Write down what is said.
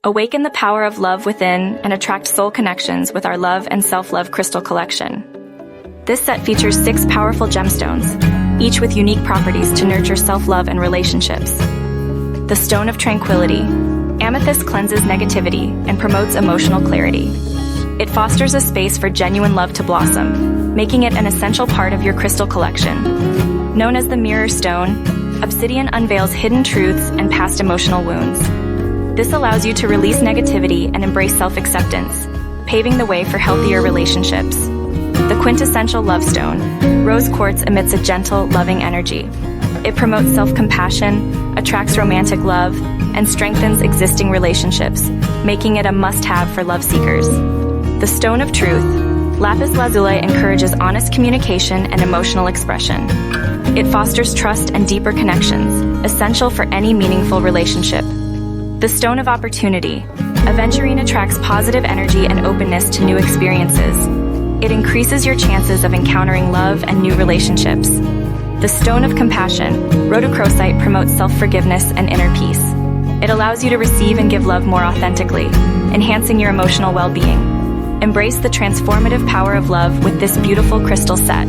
Awaken the power of love within and attract soul connections with our Love and Self-Love Crystal Collection. This set features 6 powerful gemstones, each with unique properties to nurture self-love and relationships. The Stone of Tranquility. Amethyst cleanses negativity and promotes emotional clarity. It fosters a space for genuine love to blossom, making it an essential part of your crystal collection. Known as the Mirror Stone, obsidian unveils hidden truths and past emotional wounds. This allows you to release negativity and embrace self-acceptance, paving the way for healthier relationships. The quintessential love stone, Rose Quartz emits a gentle, loving energy. It promotes self-compassion, attracts romantic love, and strengthens existing relationships, making it a must-have for love seekers. The Stone of Truth, lapis lazuli encourages honest communication and emotional expression. It fosters trust and deeper connections, essential for any meaningful relationship. The Stone of Opportunity, aventurine attracts positive energy and openness to new experiences. It increases your chances of encountering love and new relationships. The Stone of Compassion, rhodochrosite promotes self-forgiveness and inner peace. It allows you to receive and give love more authentically, enhancing your emotional well-being. Embrace the transformative power of love with this beautiful crystal set.